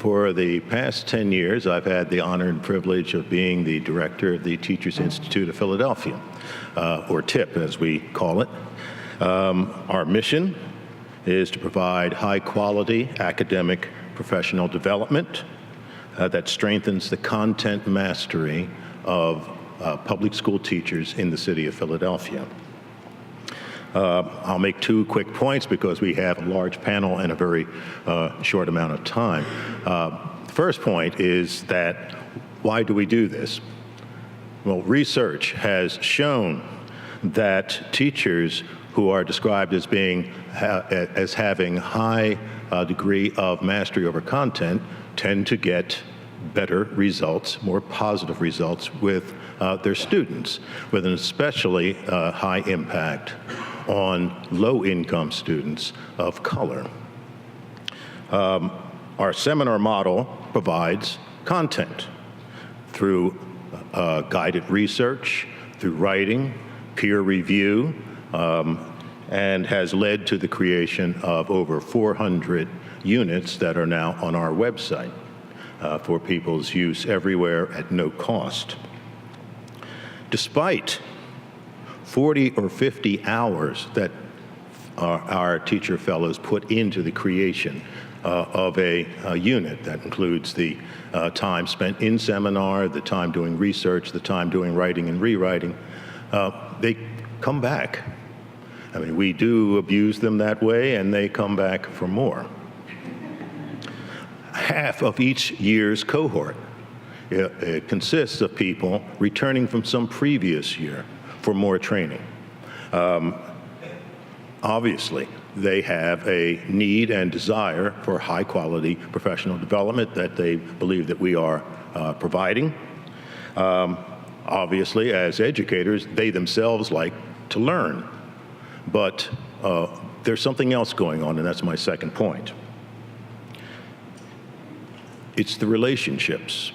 For the past 10 years, I've had the honor and privilege of being the director of the Teachers Institute of Philadelphia, or TIP as we call it. Our mission is to provide high-quality academic professional development that strengthens the content mastery of public school teachers in the city of Philadelphia. I'll make two quick points because we have a large panel and a very short amount of time. The first point is that why do we do this? Well, research has shown that teachers who are described as having high degree of mastery over content tend to get better results, more positive results with their students, with an especially high impact on low-income students of color. Our seminar model provides content through guided research, through writing, peer review, and has led to the creation of over 400 units that are now on our website for people's use everywhere at no cost. Despite 40 or 50 hours that our teacher fellows put into the creation of a unit, that includes the time spent in seminar, the time doing research, the time doing writing and rewriting, they come back. I mean, we do abuse them that way, and they come back for more. Half of each year's cohort it consists of people returning from some previous year for more training. Obviously, they have a need and desire for high-quality professional development that they believe that we are providing. Obviously, as educators, they themselves like to learn. But there's something else going on, and that's my second point. It's the relationships.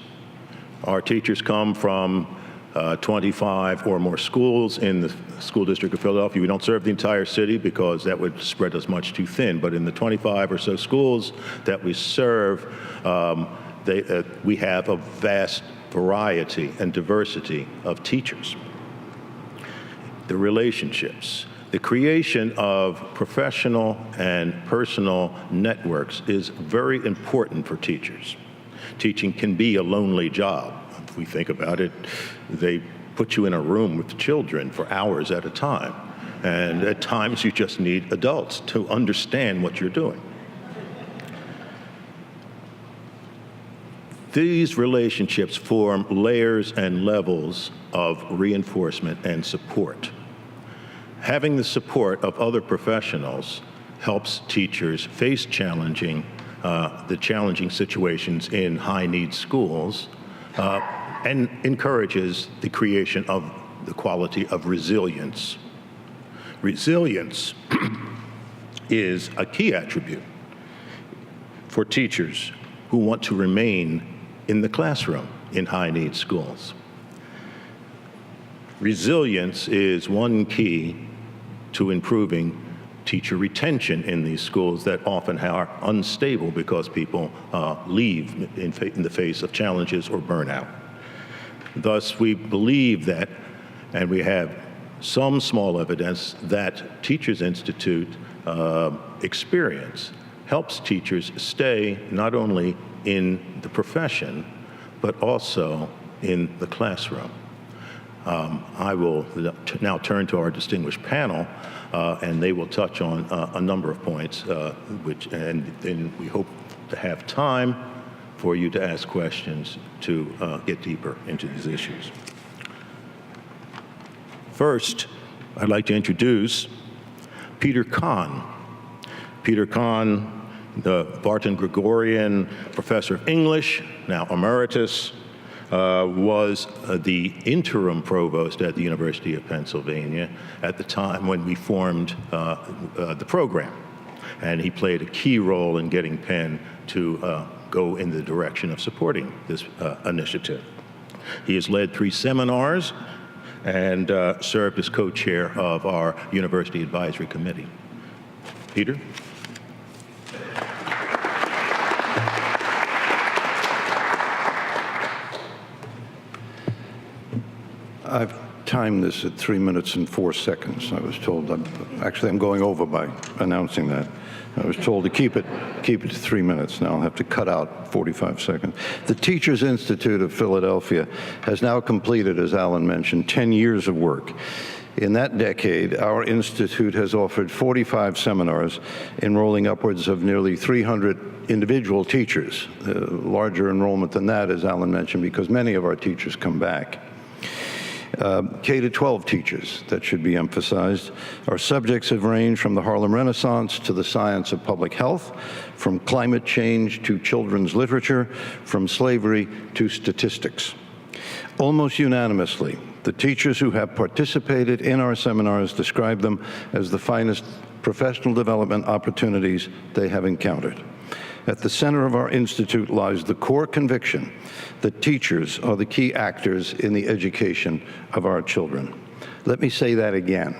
Our teachers come from 25 or more schools in the school district of Philadelphia. We don't serve the entire city because that would spread us much too thin, but in the 25 or so schools that we serve, we have a vast variety and diversity of teachers. The relationships. The creation of professional and personal networks is very important for teachers. Teaching can be a lonely job. If we think about it, they put you in a room with children for hours at a time. And at times you just need adults to understand what you're doing. These relationships form layers and levels of reinforcement and support. Having the support of other professionals helps teachers face the challenging situations in high-need schools and encourages the creation of the quality of resilience. Resilience is a key attribute for teachers who want to remain in the classroom in high-need schools. Resilience is one key to improving teacher retention in these schools that often are unstable because people leave in the face of challenges or burnout. Thus, we believe that, and we have some small evidence that Teachers Institute experience helps teachers stay not only in the profession, but also in the classroom. I will now turn to our distinguished panel, and they will touch on a number of points, and then we hope to have time for you to ask questions to get deeper into these issues. First, I'd like to introduce Peter Kahn. Peter Kahn, the Barton Gregorian Professor of English, now emeritus, was the interim provost at the University of Pennsylvania at the time when we formed the program. And he played a key role in getting Penn to go in the direction of supporting this initiative. He has led 3 seminars and served as co-chair of our University Advisory Committee. Peter? I've timed this at 3 minutes and 4 seconds. I was told, I'm going over by announcing that. I was told to keep it to 3 minutes. Now I'll have to cut out 45 seconds. The Teachers Institute of Philadelphia has now completed, as Alan mentioned, 10 years of work. In that decade, our institute has offered 45 seminars, enrolling upwards of nearly 300 individual teachers. Larger enrollment than that, as Alan mentioned, because many of our teachers come back. K-12 teachers, that should be emphasized. Our subjects have ranged from the Harlem Renaissance to the science of public health, from climate change to children's literature, from slavery to statistics. Almost unanimously, the teachers who have participated in our seminars describe them as the finest professional development opportunities they have encountered. At the center of our institute lies the core conviction that teachers are the key actors in the education of our children. Let me say that again.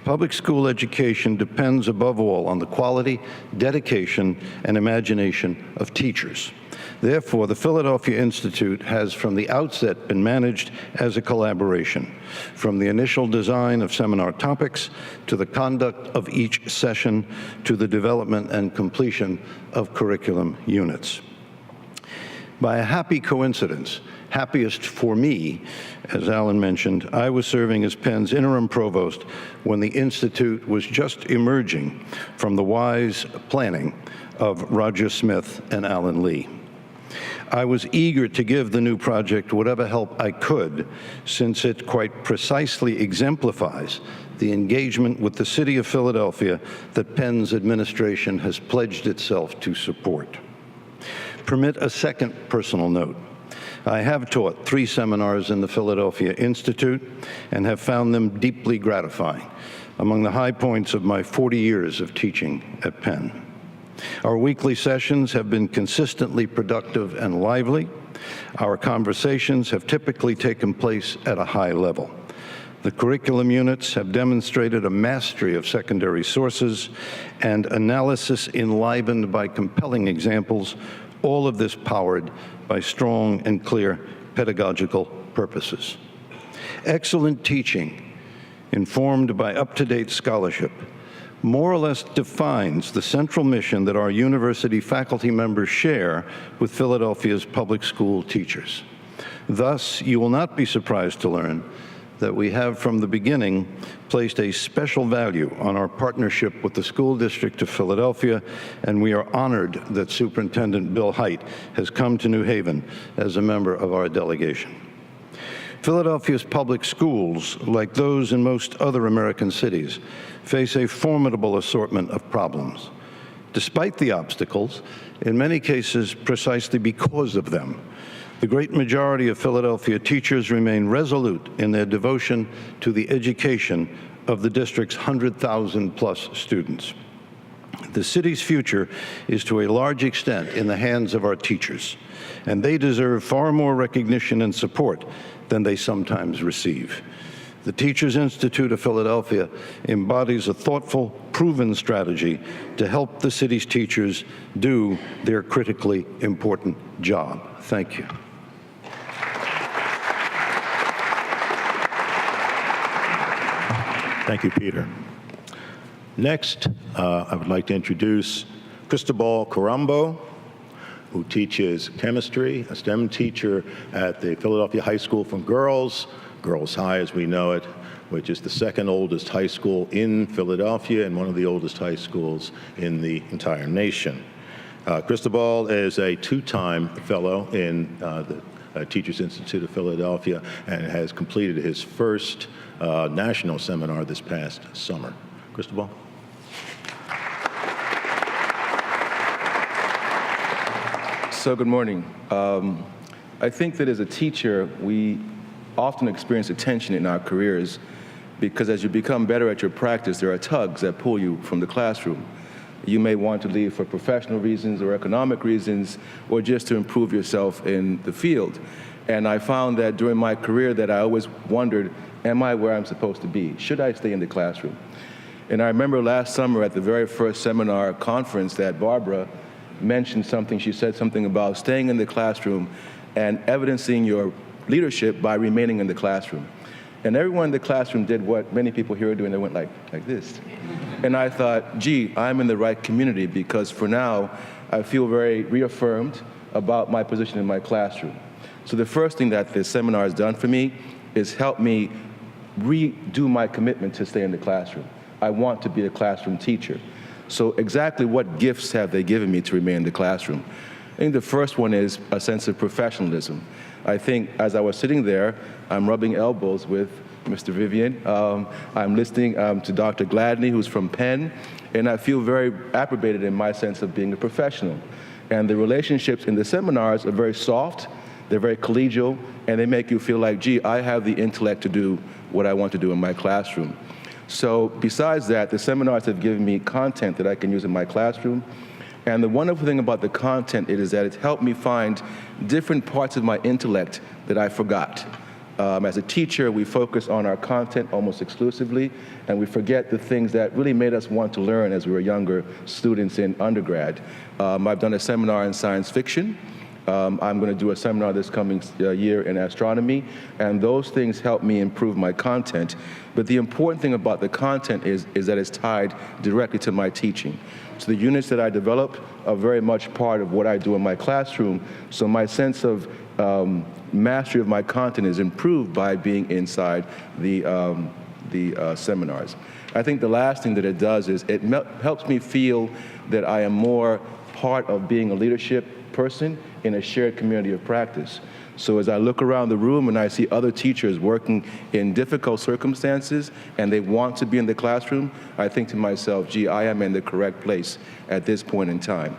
Public school education depends above all on the quality, dedication, and imagination of teachers. Therefore, the Philadelphia Institute has from the outset been managed as a collaboration, from the initial design of seminar topics to the conduct of each session to the development and completion of curriculum units. By a happy coincidence, happiest for me, as Alan mentioned, I was serving as Penn's interim provost when the Institute was just emerging from the wise planning of Roger Smith and Alan Lee. I was eager to give the new project whatever help I could, since it quite precisely exemplifies the engagement with the city of Philadelphia that Penn's administration has pledged itself to support. Permit a second personal note. I have taught 3 seminars in the Philadelphia Institute and have found them deeply gratifying, among the high points of my 40 years of teaching at Penn. Our weekly sessions have been consistently productive and lively. Our conversations have typically taken place at a high level. The curriculum units have demonstrated a mastery of secondary sources and analysis enlivened by compelling examples, all of this powered by strong and clear pedagogical purposes. Excellent teaching, informed by up-to-date scholarship, more or less defines the central mission that our university faculty members share with Philadelphia's public school teachers. Thus, you will not be surprised to learn that we have from the beginning placed a special value on our partnership with the School District of Philadelphia, and we are honored that Superintendent Bill Hite has come to New Haven as a member of our delegation. Philadelphia's public schools, like those in most other American cities, face a formidable assortment of problems. Despite the obstacles, in many cases precisely because of them, the great majority of Philadelphia teachers remain resolute in their devotion to the education of the district's 100,000-plus students. The city's future is to a large extent in the hands of our teachers, and they deserve far more recognition and support than they sometimes receive. The Teachers Institute of Philadelphia embodies a thoughtful, proven strategy to help the city's teachers do their critically important job. Thank you. Thank you, Peter. Next, I would like to introduce Cristobal Carambo, who teaches chemistry, a STEM teacher at the Philadelphia High School for Girls, Girls High as we know it, which is the second oldest high school in Philadelphia and one of the oldest high schools in the entire nation. Cristobal is a 2-time fellow in the Teachers Institute of Philadelphia and has completed his first national seminar this past summer. Cristobal? So good morning. I think that as a teacher, we often experience a tension in our careers because as you become better at your practice, there are tugs that pull you from the classroom. You may want to leave for professional reasons or economic reasons or just to improve yourself in the field. And I found that during my career that I always wondered, am I where I'm supposed to be? Should I stay in the classroom? And I remember last summer at the very first seminar conference that Barbara mentioned something. She said something about staying in the classroom and evidencing your leadership by remaining in the classroom. And everyone in the classroom did what many people here are doing. They went like this. And I thought, gee, I'm in the right community, because for now, I feel very reaffirmed about my position in my classroom. So the first thing that this seminar has done for me is help me redo my commitment to stay in the classroom. I want to be a classroom teacher. So exactly what gifts have they given me to remain in the classroom? I think the first one is a sense of professionalism. I think as I was sitting there, I'm rubbing elbows with Mr. Vivian. I'm listening to Dr. Gladney, who's from Penn, and I feel very approbated in my sense of being a professional. And the relationships in the seminars are very soft, they're very collegial, and they make you feel like, gee, I have the intellect to do what I want to do in my classroom. So besides that, the seminars have given me content that I can use in my classroom. And the wonderful thing about the content is that it's helped me find different parts of my intellect that I forgot. As a teacher, we focus on our content almost exclusively, and we forget the things that really made us want to learn as we were younger students in undergrad. I've done a seminar in science fiction. I'm going to do a seminar this coming year in astronomy, and those things help me improve my content. But the important thing about the content is that it's tied directly to my teaching. So the units that I develop are very much part of what I do in my classroom, so my sense of mastery of my content is improved by being inside the seminars. I think the last thing that it does is it helps me feel that I am more part of being a leadership person in a shared community of practice. So as I look around the room and I see other teachers working in difficult circumstances and they want to be in the classroom, I think to myself, gee, I am in the correct place at this point in time.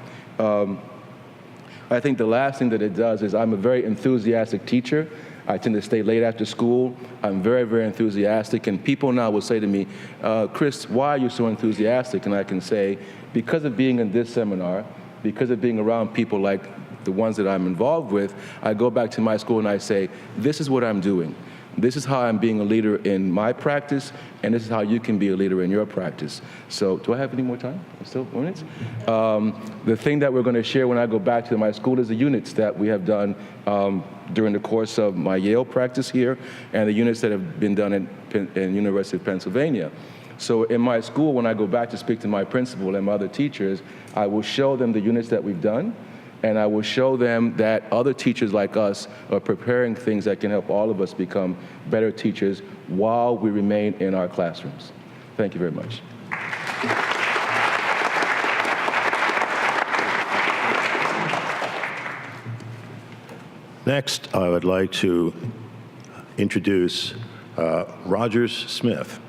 I think the last thing that it does is I'm a very enthusiastic teacher. I tend to stay late after school. I'm very, very enthusiastic, and people now will say to me, Chris, why are you so enthusiastic? And I can say, because of being in this seminar, because of being around people like the ones that I'm involved with, I go back to my school and I say, this is what I'm doing. This is how I'm being a leader in my practice, and this is how you can be a leader in your practice. So, do I have any more time? Still 4 minutes? The thing that we're going to share when I go back to my school is the units that we have done during the course of my Yale practice here, and the units that have been done in University of Pennsylvania. So in my school, when I go back to speak to my principal and my other teachers, I will show them the units that we've done, and I will show them that other teachers like us are preparing things that can help all of us become better teachers while we remain in our classrooms. Thank you very much. Next, I would like to introduce Rogers Smith,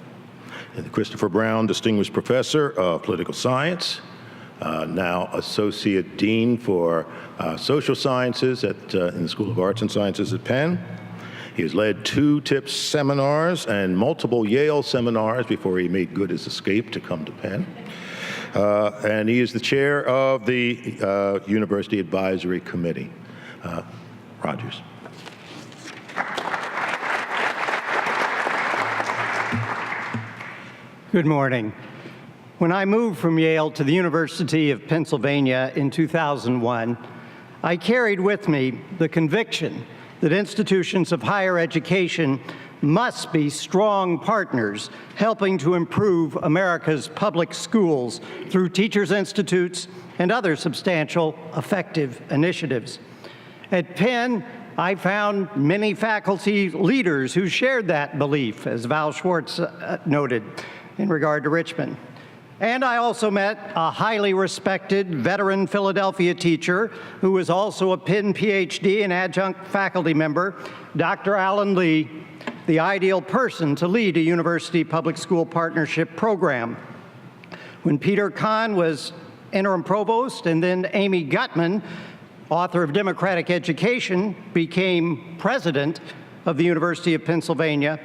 the Christopher Brown Distinguished Professor of Political Science, now Associate Dean for Social Sciences in the School of Arts and Sciences at Penn. He has led 2 TIPS seminars and multiple Yale seminars before he made good his escape to come to Penn. And he is the chair of the University Advisory Committee. Rogers. Good morning. When I moved from Yale to the University of Pennsylvania in 2001, I carried with me the conviction that institutions of higher education must be strong partners helping to improve America's public schools through Teachers Institutes and other substantial, effective initiatives. At Penn, I found many faculty leaders who shared that belief, as Val Schwartz noted in regard to Richmond. And I also met a highly respected veteran Philadelphia teacher who was also a Penn PhD and adjunct faculty member, Dr. Alan Lee, the ideal person to lead a university public school partnership program. When Peter Kahn was interim provost and then Amy Gutman, author of Democratic Education, became president of the University of Pennsylvania,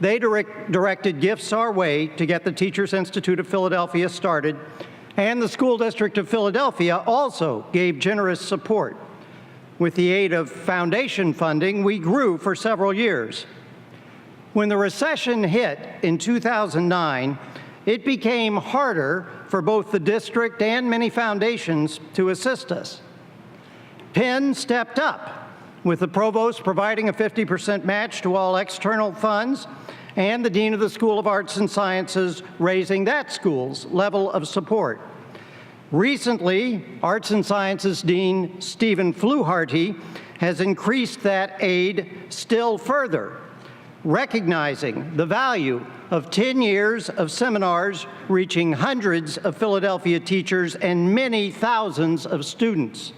they directed gifts our way to get the Teachers Institute of Philadelphia started, and the School District of Philadelphia also gave generous support. With the aid of foundation funding, we grew for several years. When the recession hit in 2009, it became harder for both the district and many foundations to assist us. Penn stepped up with the provost providing a 50% match to all external funds, and the dean of the School of Arts and Sciences raising that school's level of support. Recently, Arts and Sciences Dean Stephen Fluharty has increased that aid still further, recognizing the value of 10 years of seminars reaching hundreds of Philadelphia teachers and many thousands of students.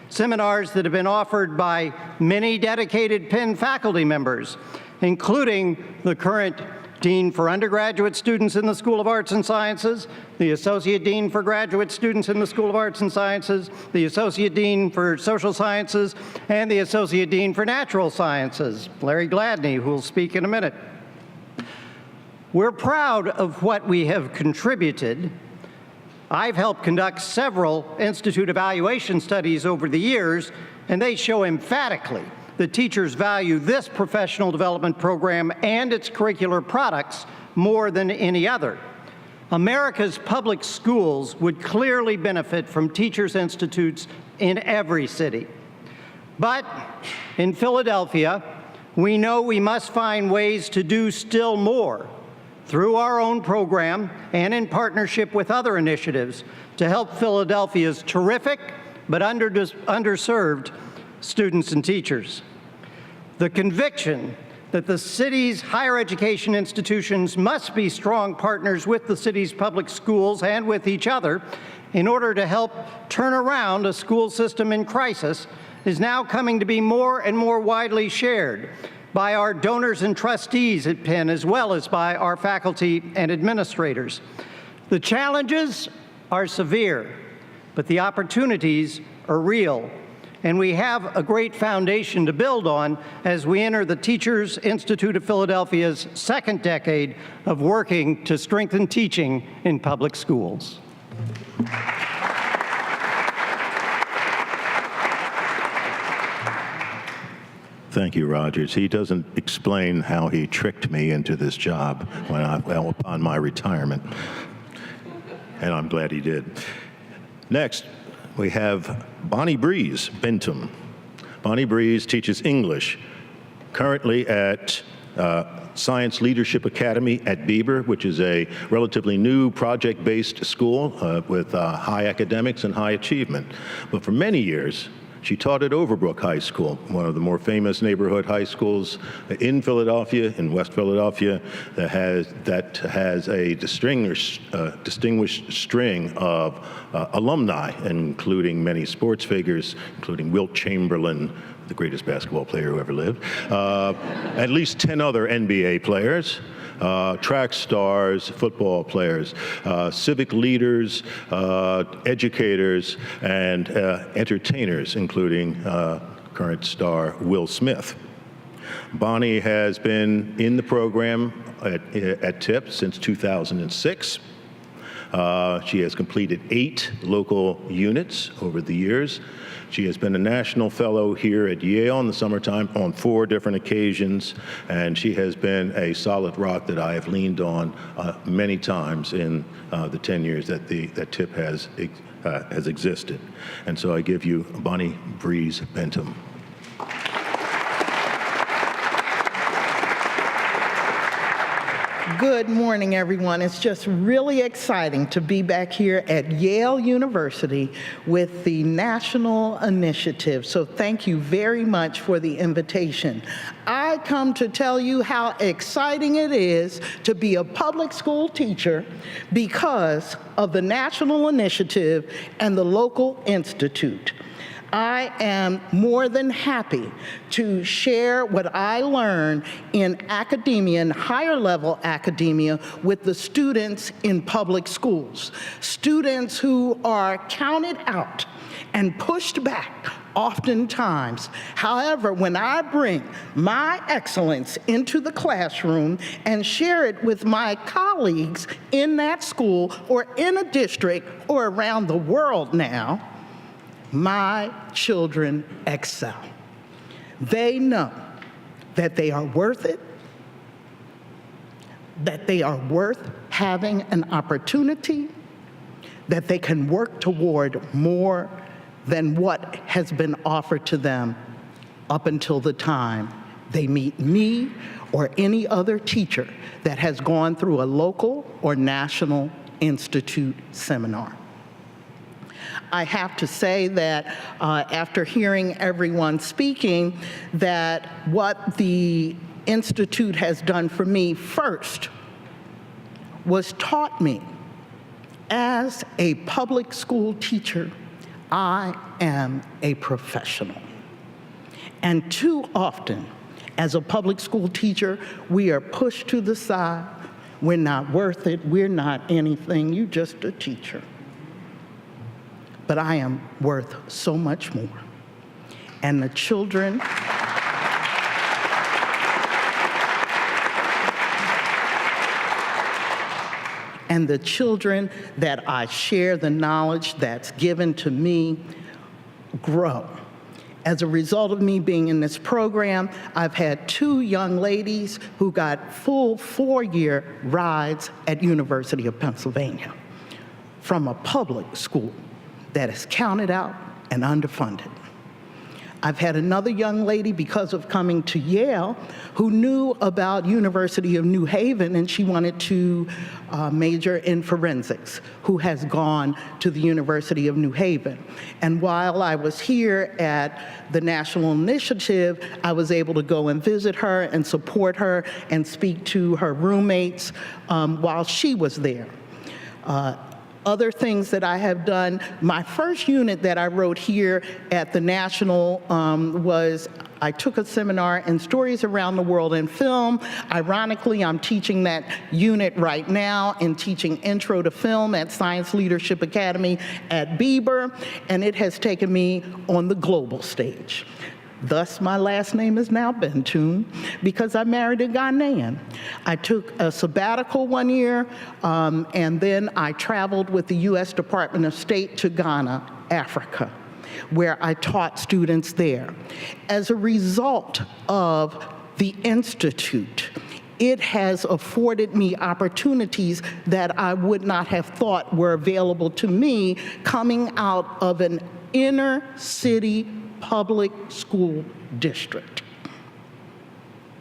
Seminars that have been offered by many dedicated Penn faculty members, including the current Dean for undergraduate students in the School of Arts and Sciences, the Associate Dean for graduate students in the School of Arts and Sciences, the Associate Dean for Social Sciences, and the Associate Dean for Natural Sciences, Larry Gladney, who will speak in a minute. We're proud of what we have contributed. I've helped conduct several institute evaluation studies over the years, and they show emphatically that teachers value this professional development program and its curricular products more than any other. America's public schools would clearly benefit from teachers' institutes in every city. But in Philadelphia, we know we must find ways to do still more through our own program and in partnership with other initiatives to help Philadelphia's terrific but underserved students and teachers. The conviction that the city's higher education institutions must be strong partners with the city's public schools and with each other in order to help turn around a school system in crisis is now coming to be more and more widely shared by our donors and trustees at Penn, as well as by our faculty and administrators. The challenges are severe, but the opportunities are real. And we have a great foundation to build on as we enter the Teachers Institute of Philadelphia's second decade of working to strengthen teaching in public schools. Thank you, Rogers. He doesn't explain how he tricked me into this job upon my retirement, and I'm glad he did. Next, we have Bonnie Breeze Bentham. Bonnie Breeze teaches English currently at Science Leadership Academy at Bieber, which is a relatively new project-based school with high academics and high achievement. But for many years, she taught at Overbrook High School, one of the more famous neighborhood high schools in Philadelphia, in West Philadelphia, that has a distinguished string of alumni, including many sports figures, including Wilt Chamberlain, the greatest basketball player who ever lived, at least 10 other NBA players, track stars, football players, civic leaders, educators, and entertainers, including current star Will Smith. Bonnie has been in the program at TIP since 2006. She has completed 8 local units over the years. She has been a national fellow here at Yale in the summertime on 4 different occasions, and she has been a solid rock that I have leaned on many times in the 10 years that that TIP has existed. And so I give you Bonnie Breeze Bentham. Good morning, everyone. It's just really exciting to be back here at Yale University with the national initiative. So thank you very much for the invitation. I come to tell you how exciting it is to be a public school teacher because of the national initiative and the local institute. I am more than happy to share what I learned in academia and higher level academia with the students in public schools. Students who are counted out and pushed back oftentimes. However, when I bring my excellence into the classroom and share it with my colleagues in that school or in a district or around the world now, my children excel. They know that they are worth it, that they are worth having an opportunity, that they can work toward more than what has been offered to them up until the time they meet me or any other teacher that has gone through a local or national institute seminar. I have to say that after hearing everyone speaking, that what the Institute has done for me first was taught me as a public school teacher, I am a professional. And too often, as a public school teacher, we are pushed to the side. We're not worth it. We're not anything. You're just a teacher. But I am worth so much more. And the children that I share the knowledge that's given to me grow. As a result of me being in this program, I've had 2 young ladies who got full 4-year rides at University of Pennsylvania from a public school that is counted out and underfunded. I've had another young lady, because of coming to Yale, who knew about University of New Haven and she wanted to major in forensics, who has gone to the University of New Haven. And while I was here at the National Initiative, I was able to go and visit her and support her and speak to her roommates while she was there. Other things that I have done, my first unit that I wrote here at the National was I took a seminar in stories around the world in film. Ironically, I'm teaching that unit right now in teaching intro to film at Science Leadership Academy at Bieber, and it has taken me on the global stage. Thus, my last name is now Bentoon, because I married a Ghanaian. I took a sabbatical 1 year, and then I traveled with the U.S. Department of State to Ghana, Africa, where I taught students there. As a result of the Institute, it has afforded me opportunities that I would not have thought were available to me coming out of an inner city public school district.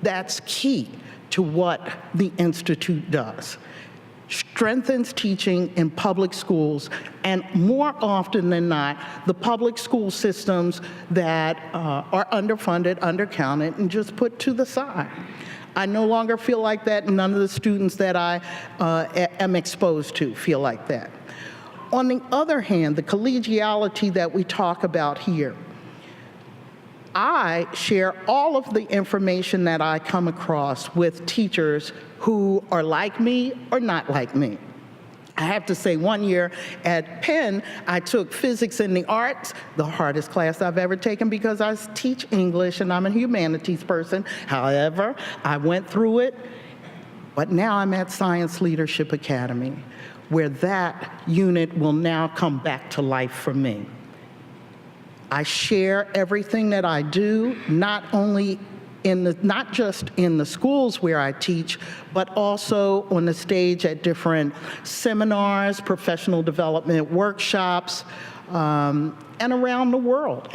That's key to what the Institute does. Strengthens teaching in public schools, and more often than not, the public school systems that are underfunded, undercounted, and just put to the side. I no longer feel like that, and none of the students that I am exposed to feel like that. On the other hand, the collegiality that we talk about here, I share all of the information that I come across with teachers who are like me or not like me. I have to say, 1 year at Penn, I took physics in the arts, the hardest class I've ever taken because I teach English and I'm a humanities person. However, I went through it, but now I'm at Science Leadership Academy, where that unit will now come back to life for me. I share everything that I do, not just in the schools where I teach, but also on the stage at different seminars, professional development workshops, and around the world.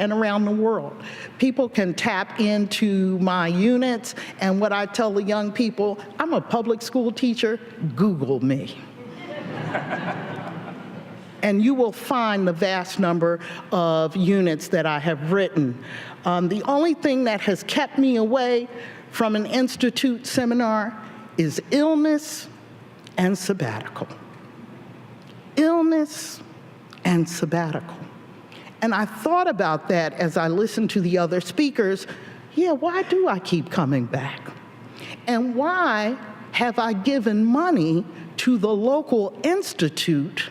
People can tap into my units, and what I tell the young people, I'm a public school teacher, Google me. And you will find the vast number of units that I have written. The only thing that has kept me away from an Institute seminar is illness and sabbatical. Illness and sabbatical. And I thought about that as I listened to the other speakers. Yeah, why do I keep coming back? And why have I given money to the local institute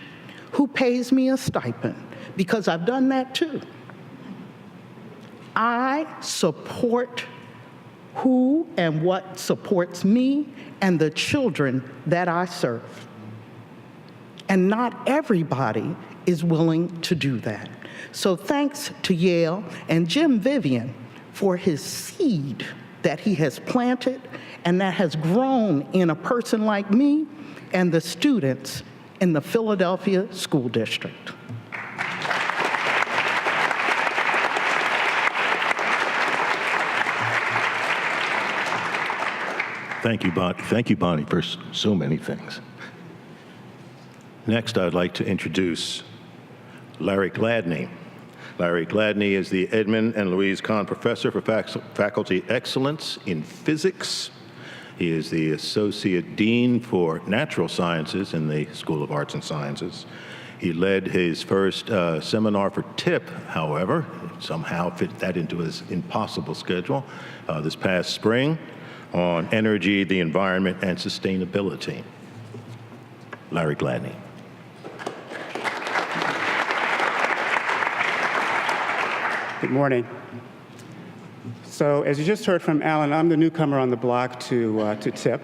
who pays me a stipend? Because I've done that too. I support who and what supports me and the children that I serve. And not everybody is willing to do that. So thanks to Yale and Jim Vivian for his seed that he has planted and that has grown in a person like me and the students in the Philadelphia School District. Thank you, Bonnie. Thank you, Bonnie, for so many things. Next, I'd like to introduce Larry Gladney. Larry Gladney is the Edmund and Louise Kahn Professor for Faculty Excellence in Physics. He is the Associate Dean for Natural Sciences in the School of Arts and Sciences. He led his first seminar for TIP, however, somehow fit that into his impossible schedule this past spring on energy, the environment, and sustainability. Larry Gladney. Good morning. So, as you just heard from Alan, I'm the newcomer on the block to TIP,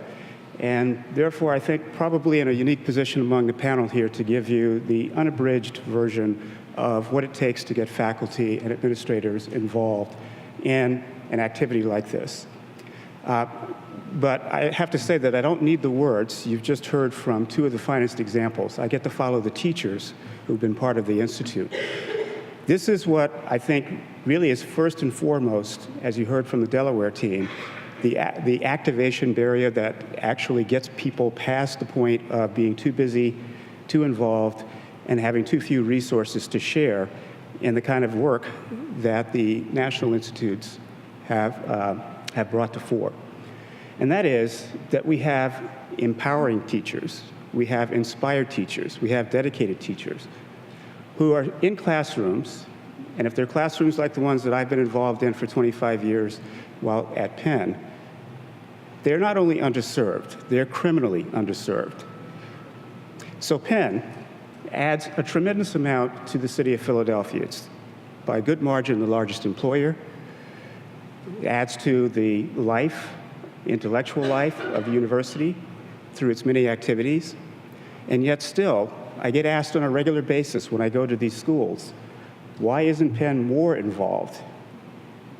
and therefore I think probably in a unique position among the panel here to give you the unabridged version of what it takes to get faculty and administrators involved in an activity like this. But I have to say that I don't need the words. You've just heard from two of the finest examples. I get to follow the teachers who've been part of the Institute. This is what I think really is first and foremost, as you heard from the Delaware team, the activation barrier that actually gets people past the point of being too busy, too involved, and having too few resources to share in the kind of work that the national institutes have brought to fore. And that is that we have empowering teachers, we have inspired teachers, we have dedicated teachers who are in classrooms, and if they're classrooms like the ones that I've been involved in for 25 years while at Penn, they're not only underserved, they're criminally underserved. So Penn adds a tremendous amount to the city of Philadelphia. It's by a good margin the largest employer. It adds to the life, intellectual life of the university through its many activities. And yet still, I get asked on a regular basis when I go to these schools, why isn't Penn more involved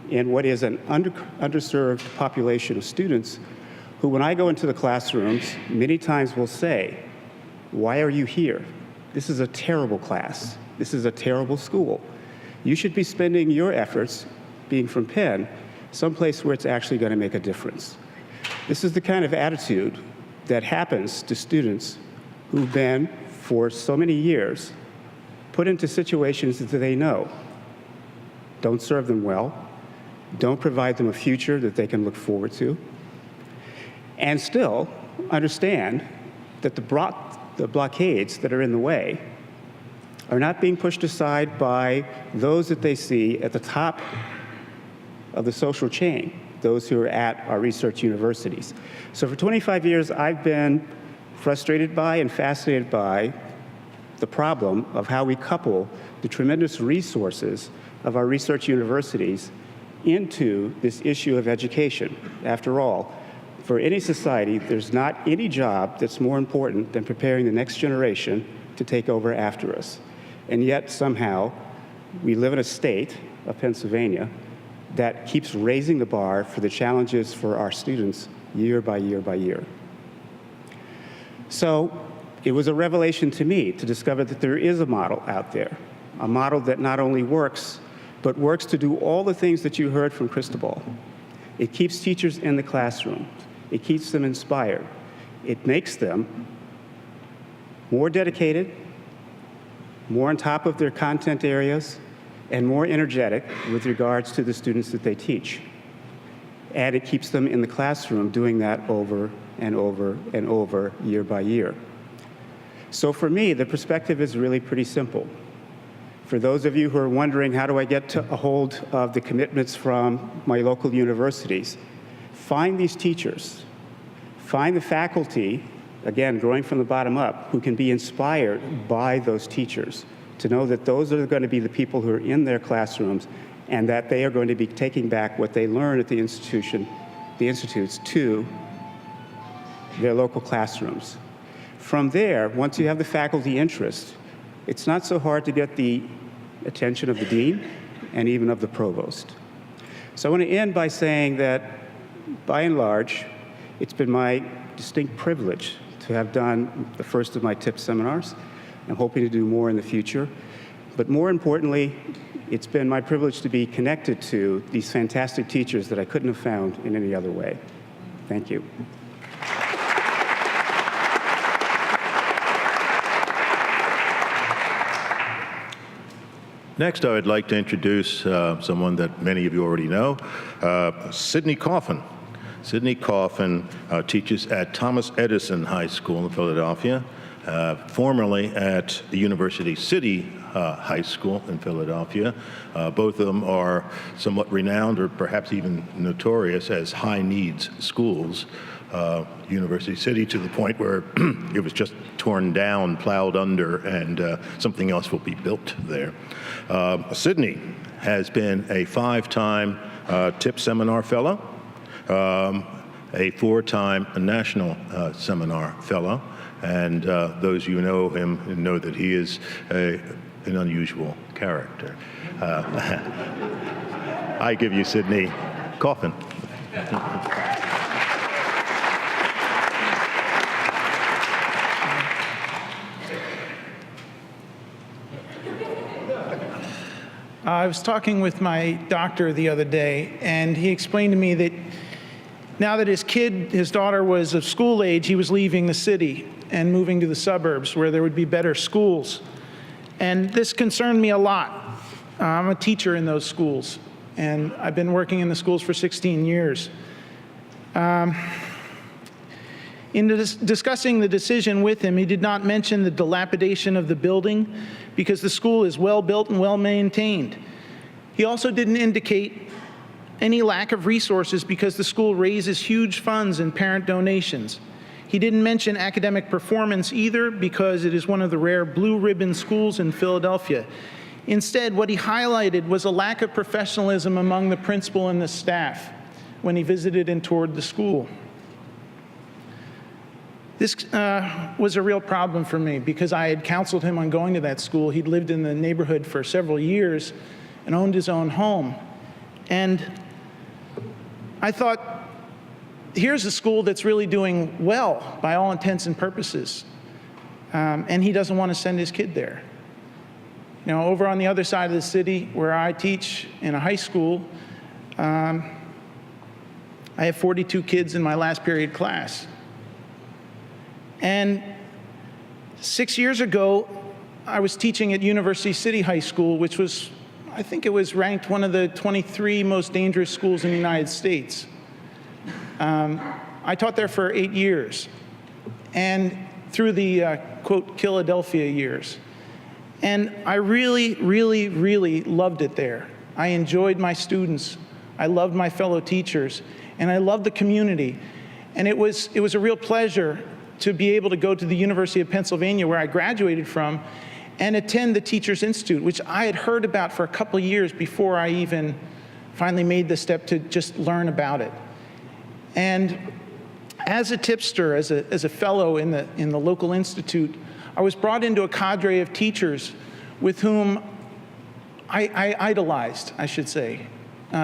in what is an underserved population of students who, when I go into the classrooms, many times will say, why are you here? This is a terrible class. This is a terrible school. You should be spending your efforts, being from Penn, someplace where it's actually going to make a difference. This is the kind of attitude that happens to students who've been, for so many years, put into situations that they know don't serve them well, don't provide them a future that they can look forward to, and still understand that the blockades that are in the way are not being pushed aside by those that they see at the top of the social chain, those who are at our research universities. So for 25 years, I've been frustrated by and fascinated by the problem of how we couple the tremendous resources of our research universities into this issue of education. After all, for any society, there's not any job that's more important than preparing the next generation to take over after us. And yet, somehow, we live in a state of Pennsylvania that keeps raising the bar for the challenges for our students year by year by year. So it was a revelation to me to discover that there is a model out there, a model that not only works, but works to do all the things that you heard from Cristobal. It keeps teachers in the classroom. It keeps them inspired. It makes them more dedicated, more on top of their content areas, and more energetic with regards to the students that they teach. And it keeps them in the classroom doing that over and over and over, year by year. So for me, the perspective is really pretty simple. For those of you who are wondering, how do I get a hold of the commitments from my local universities? Find these teachers. Find the faculty, again, growing from the bottom up, who can be inspired by those teachers to know that those are going to be the people who are in their classrooms and that they are going to be taking back what they learn at the institutes to their local classrooms. From there, once you have the faculty interest, it's not so hard to get the attention of the dean and even of the provost. So I want to end by saying that, by and large, it's been my distinct privilege to have done the first of my TIP seminars. I'm hoping to do more in the future. But more importantly, it's been my privilege to be connected to these fantastic teachers that I couldn't have found in any other way. Thank you. Next, I would like to introduce someone that many of you already know, Sidney Coffin. Sidney Coffin teaches at Thomas Edison High School in Philadelphia, formerly at the University City High School in Philadelphia. Both of them are somewhat renowned, or perhaps even notorious, as high-needs schools. University City, to the point where it was just torn down, plowed under, and something else will be built there. Sidney has been a 5-time TIP Seminar Fellow, a 4-time National Seminar Fellow, and those who know him know that he is an unusual character. I give you Sidney Coffin. I was talking with my doctor the other day, and he explained to me that now that his daughter was of school age, he was leaving the city and moving to the suburbs where there would be better schools. And this concerned me a lot. I'm a teacher in those schools, and I've been working in the schools for 16 years. In discussing the decision with him, he did not mention the dilapidation of the building because the school is well built and well maintained. He also didn't indicate any lack of resources because the school raises huge funds and parent donations. He didn't mention academic performance either because it is one of the rare blue ribbon schools in Philadelphia. Instead, what he highlighted was a lack of professionalism among the principal and the staff when he visited and toured the school. This was a real problem for me because I had counseled him on going to that school. He'd lived in the neighborhood for several years and owned his own home. And I thought, here's a school that's really doing well by all intents and purposes. And he doesn't want to send his kid there. You know, over on the other side of the city where I teach in a high school, I have 42 kids in my last period class. And 6 years ago, I was teaching at University City High School, which was, I think it was ranked one of the 23 most dangerous schools in the United States. I taught there for 8 years, and through the, quote, Philadelphia years. And I really, really, really loved it there. I enjoyed my students. I loved my fellow teachers, and I loved the community. And it was a real pleasure to be able to go to the University of Pennsylvania, where I graduated from, and attend the Teachers Institute, which I had heard about for a couple of years before I even finally made the step to just learn about it. And as a tipster, as a fellow in the local institute, I was brought into a cadre of teachers with whom I idolized, I should say,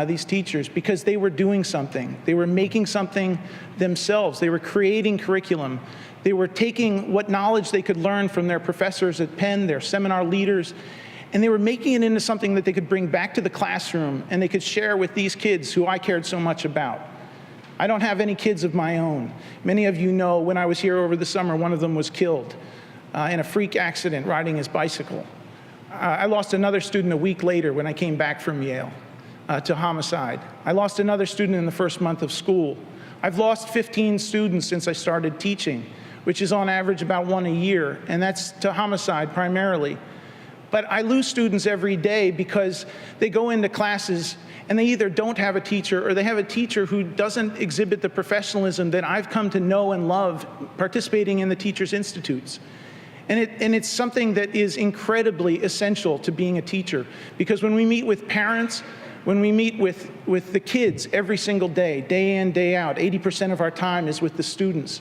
these teachers, because they were doing something. They were making something themselves. They were creating curriculum. They were taking what knowledge they could learn from their professors at Penn, their seminar leaders, and they were making it into something that they could bring back to the classroom and they could share with these kids who I cared so much about. I don't have any kids of my own. Many of you know when I was here over the summer, one of them was killed in a freak accident riding his bicycle. I lost another student a week later when I came back from Yale to homicide. I lost another student in the first month of school. I've lost 15 students since I started teaching, which is on average about one a year, and that's to homicide primarily. But I lose students every day because they go into classes and they either don't have a teacher or they have a teacher who doesn't exhibit the professionalism that I've come to know and love participating in the Teachers Institutes. And it's something that is incredibly essential to being a teacher, because when we meet with parents, when we meet with the kids every single day, day in, day out, 80% of our time is with the students.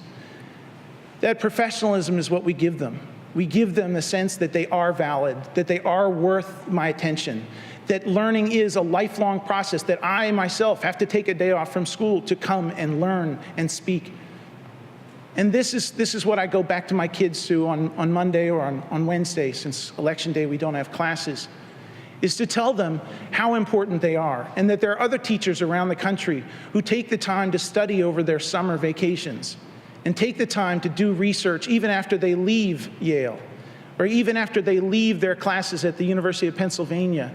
That professionalism is what we give them. We give them the sense that they are valid, that they are worth my attention, that learning is a lifelong process, that I myself have to take a day off from school to come and learn and speak. And this is what I go back to my kids to on Monday or on Wednesday, since Election Day we don't have classes, is to tell them how important they are, and that there are other teachers around the country who take the time to study over their summer vacations and take the time to do research even after they leave Yale, or even after they leave their classes at the University of Pennsylvania.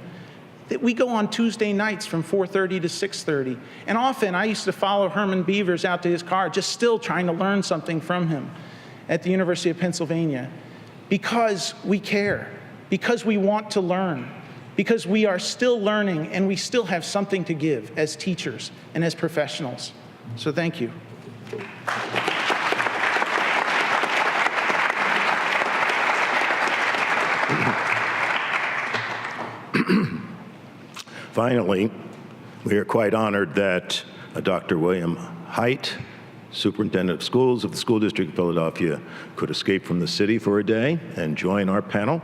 We go on Tuesday nights from 4:30 to 6:30. And often I used to follow Herman Beavers out to his car, just still trying to learn something from him at the University of Pennsylvania, because we care, because we want to learn, because we are still learning and we still have something to give as teachers and as professionals. So thank you. Finally, we are quite honored that Dr. William Hite, Superintendent of Schools of the School District of Philadelphia, could escape from the city for a day and join our panel.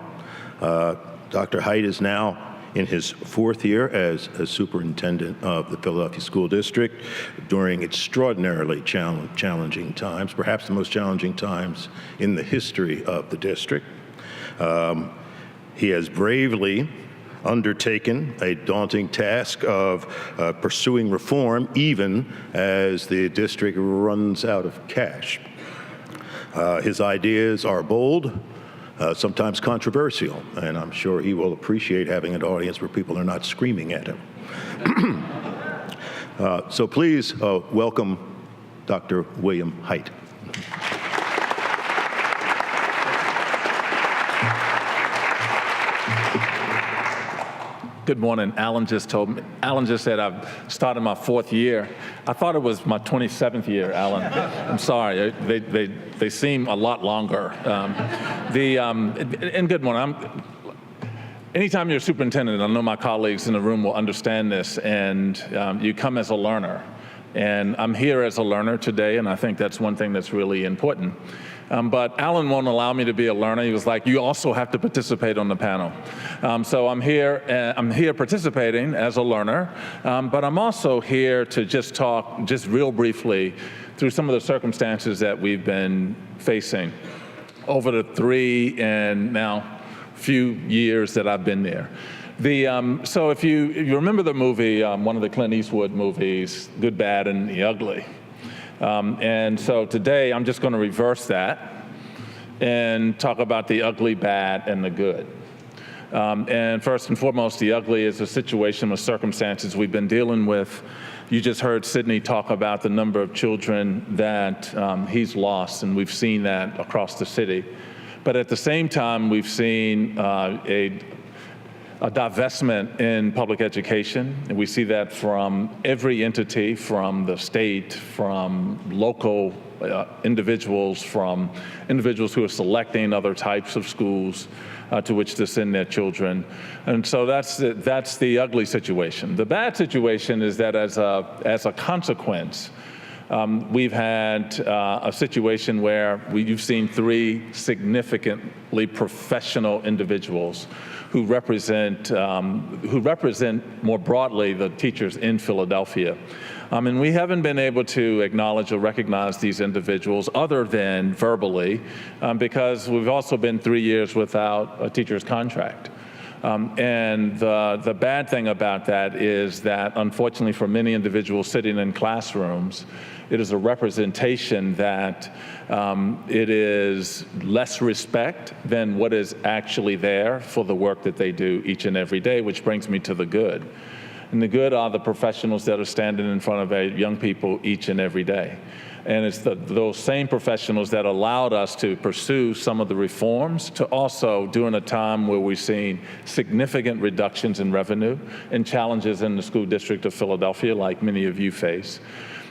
Dr. Hite is now in his 4th year as a superintendent of the Philadelphia School District during extraordinarily challenging times, perhaps the most challenging times in the history of the district. He has bravely undertaken a daunting task of pursuing reform, even as the district runs out of cash. His ideas are bold, sometimes controversial, and I'm sure he will appreciate having an audience where people are not screaming at him. So please welcome Dr. William Hite. Good morning. Alan just said I've started my 4th year. I thought it was my 27th year, Alan. I'm sorry. They seem a lot longer. And good morning. Anytime you're a superintendent, I know my colleagues in the room will understand this, and you come as a learner. And I'm here as a learner today, and I think that's one thing that's really important. But Alan won't allow me to be a learner. He was like, you also have to participate on the panel. So I'm here participating as a learner, but I'm also here to just talk just real briefly through some of the circumstances that we've been facing over the 3 and now few years that I've been there. So if you remember the movie, one of the Clint Eastwood movies, Good, Bad, and the Ugly. And so today I'm just going to reverse that and talk about the ugly, bad, and the good. And first and foremost, the ugly is a situation with circumstances we've been dealing with. You just heard Sidney talk about the number of children that he's lost, and we've seen that across the city. But at the same time, we've seen a divestment in public education, and we see that from every entity, from the state, from local individuals, from individuals who are selecting other types of schools to which to send their children. And so that's the ugly situation. The bad situation is that as a consequence, we've had a situation where you've seen 3 significantly professional individuals who represent more broadly the teachers in Philadelphia. And we haven't been able to acknowledge or recognize these individuals other than verbally, because we've also been 3 years without a teacher's contract. And the bad thing about that is that, unfortunately, for many individuals sitting in classrooms, it is a representation that it is less respect than what is actually there for the work that they do each and every day, which brings me to the good. And the good are the professionals that are standing in front of young people each and every day. And it's those same professionals that allowed us to pursue some of the reforms, to also during a time where we've seen significant reductions in revenue and challenges in the school district of Philadelphia, like many of you face,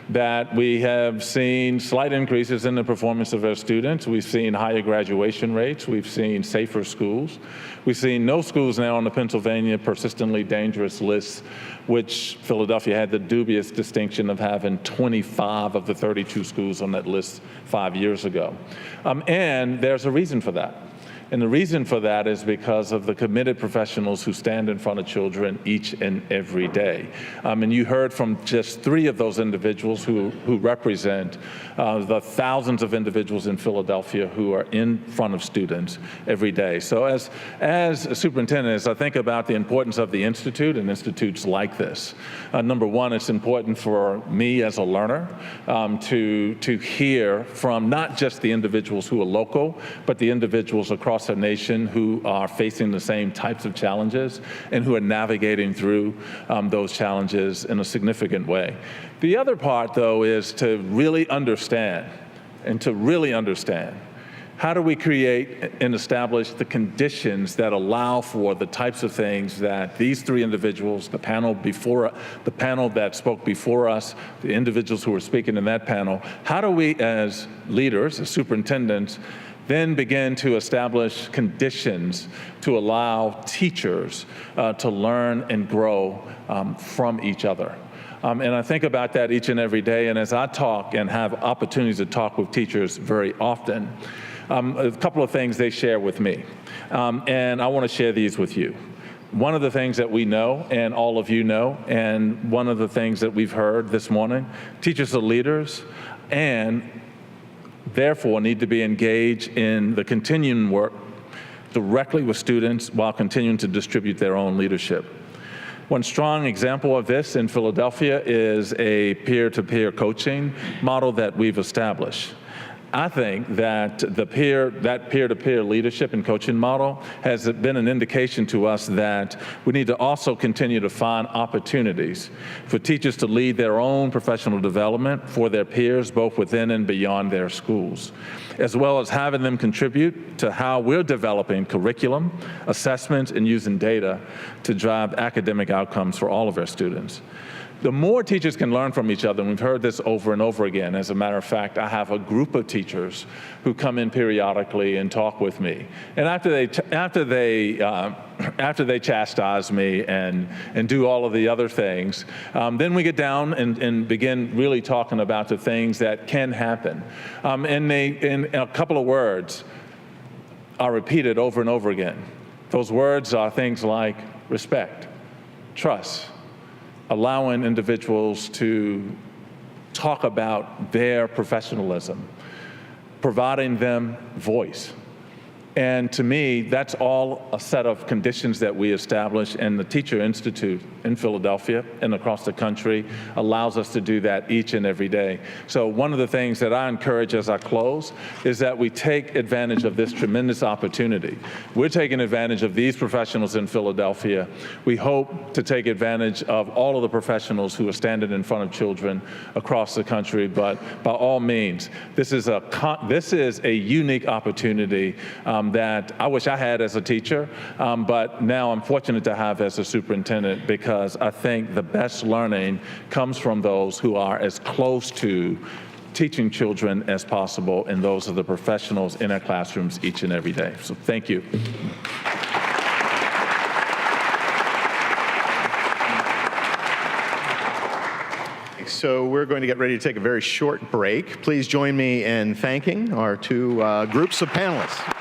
that we have seen slight increases in the performance of our students. We've seen higher graduation rates. We've seen safer schools. We've seen no schools now on the Pennsylvania persistently dangerous list, which Philadelphia had the dubious distinction of having 25 of the 32 schools on that list 5 years ago. And there's a reason for that. And the reason for that is because of the committed professionals who stand in front of children each and every day. And you heard from just 3 of those individuals who represent the thousands of individuals in Philadelphia who are in front of students every day. So as a superintendent, as I think about the importance of the Institute and institutes like this, number one, it's important for me as a learner to hear from not just the individuals who are local, but the individuals across across our nation who are facing the same types of challenges and who are navigating through those challenges in a significant way. The other part, though, is to really understand, how do we create and establish the conditions that allow for the types of things that these three individuals, the panel that spoke before us, the individuals who were speaking in that panel, how do we as leaders, as superintendents, then begin to establish conditions to allow teachers to learn and grow from each other? And I think about that each and every day, and as I talk and have opportunities to talk with teachers very often, a couple of things they share with me, and I want to share these with you. One of the things that we know, and all of you know, and one of the things that we've heard this morning, teachers are leaders and therefore need to be engaged in the continuing work directly with students while continuing to distribute their own leadership. One strong example of this in Philadelphia is a peer-to-peer coaching model that we've established. I think that that peer-to-peer leadership and coaching model has been an indication to us that we need to also continue to find opportunities for teachers to lead their own professional development for their peers, both within and beyond their schools, as well as having them contribute to how we're developing curriculum, assessments, and using data to drive academic outcomes for all of our students. The more teachers can learn from each other, and we've heard this over and over again. As a matter of fact, I have a group of teachers who come in periodically and talk with me. And after they chastise me and do all of the other things, then we get down and begin really talking about the things that can happen. And in a couple of words are repeated over and over again. Those words are things like respect, trust, allowing individuals to talk about their professionalism, providing them voice. And to me, that's all a set of conditions that we establish, and the Teacher Institute in Philadelphia and across the country allows us to do that each and every day. So one of the things that I encourage as I close is that we take advantage of this tremendous opportunity. We're taking advantage of these professionals in Philadelphia. We hope to take advantage of all of the professionals who are standing in front of children across the country, but by all means, this is a unique opportunity that I wish I had as a teacher, but now I'm fortunate to have as a superintendent, because I think the best learning comes from those who are as close to teaching children as possible, and those are the professionals in our classrooms each and every day. So thank you. So we're going to get ready to take a very short break. Please join me in thanking our two groups of panelists.